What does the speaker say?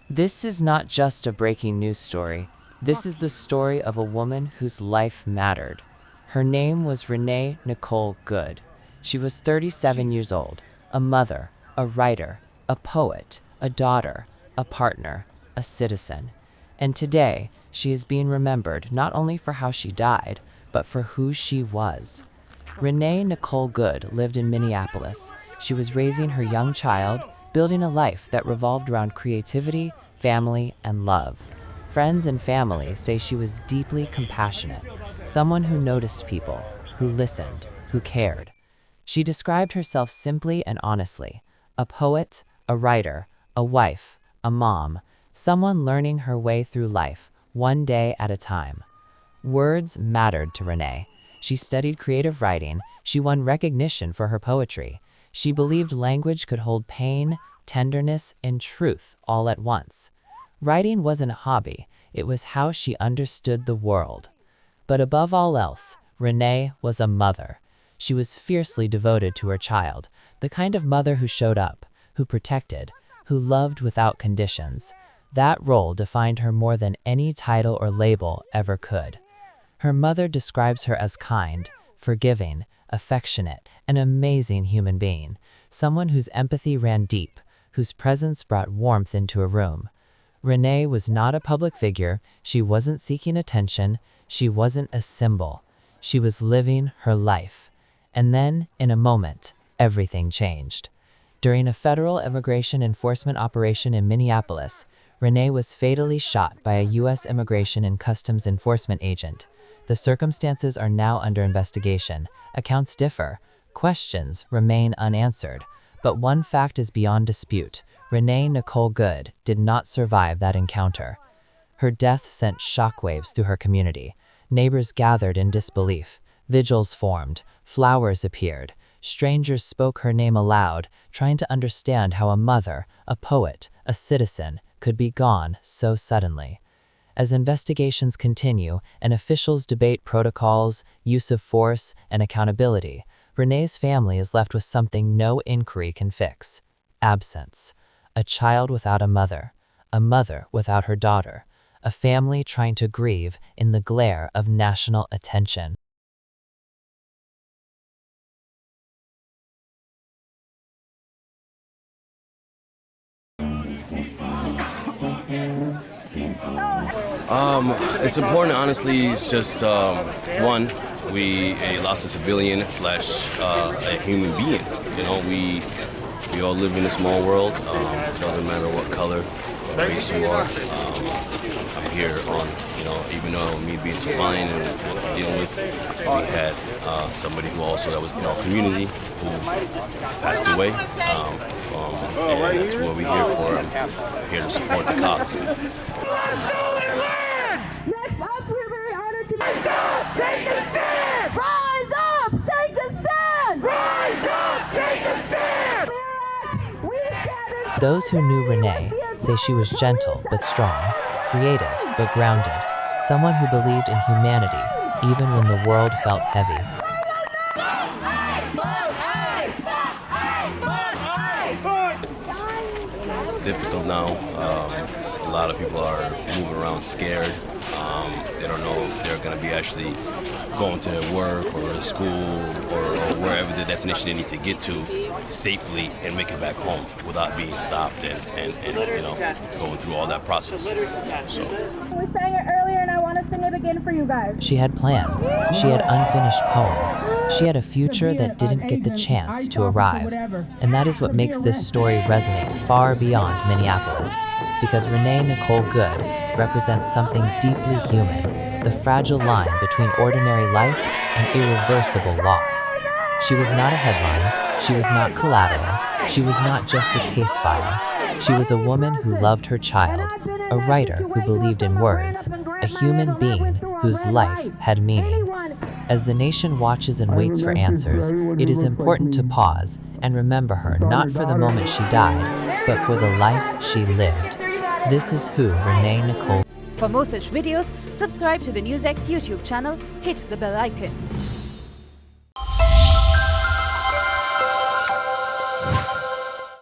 This is not just a breaking news story. This is the story of a woman whose life mattered. Her name was Renee Nicole Good. She was 37 years old, a mother, a writer, a poet, a daughter, a partner, a citizen. And today, she is being remembered not only for how she died, but for who she was. Renee Nicole Good lived in Minneapolis. She was raising her young child, building a life that revolved around creativity, family, and love. Friends and family say she was deeply compassionate, someone who noticed people, who listened, who cared. She described herself simply and honestly: a poet, a writer, a wife, a mom, someone learning her way through life, one day at a time. Words mattered to Renee. She studied creative writing. She won recognition for her poetry. She believed language could hold pain, tenderness, and truth all at once. Writing wasn't a hobby. It was how she understood the world. But above all else, Renee was a mother. She was fiercely devoted to her child, the kind of mother who showed up, who protected, who loved without conditions. That role defined her more than any title or label ever could. Her mother describes her as kind, forgiving, affectionate, an amazing human being, someone whose empathy ran deep, whose presence brought warmth into a room. Renee was not a public figure. She wasn't seeking attention. She wasn't a symbol. She was living her life. And then, in a moment, everything changed. During a federal immigration enforcement operation in Minneapolis, Renee was fatally shot by a U.S. Immigration and Customs Enforcement agent. The circumstances are now under investigation. Accounts differ. Questions remain unanswered. But one fact is beyond dispute: Renee Nicole Good did not survive that encounter. Her death sent shockwaves through her community. Neighbors gathered in disbelief. Vigils formed. Flowers appeared. Strangers spoke her name aloud, trying to understand how a mother, a poet, a citizen could be gone so suddenly. As investigations continue and officials debate protocols, use of force, and accountability, Renee's family is left with something no inquiry can fix: absence. A child without a mother without her daughter, a family trying to grieve in the glare of national attention. It's important, honestly. It's just one, we lost a civilian slash a human being. You know, we all live in a small world. It doesn't matter what color or race you are. I'm here on, even though me being Somalian and what I'm dealing with, we had somebody who also that was in our community who passed away. And that's what we're here for. I'm here to support the cause. Next up, we're very honored to rise up, take a stand! Rise up, take a stand! Rise up, take a stand! Those who knew Renee say she was gentle but strong, creative but grounded, someone who believed in humanity even when the world felt heavy. It's difficult now. A lot of people are moving around scared. They don't know if they're going to be actually going to their work or to school or wherever the destination they need to get to safely and make it back home without being stopped and going through all that process. So. We sang it earlier and I want to sing it again for you guys. She had plans. She had unfinished poems. She had a future that didn't get the chance to arrive. And that is what makes this story resonate far beyond Minneapolis. Because Renee Nicole Good represents something deeply human, the fragile line between ordinary life and irreversible loss. She was not a headline. She was not collateral. She was not just a case file. She was a woman who loved her child, a writer who believed in words, a human being whose life had meaning. As the nation watches and waits for answers, it is important to pause and remember her not for the moment she died, but for the life she lived. This is who Renee Nicole. For more such videos, subscribe to the Newsx YouTube channel, hit the bell icon.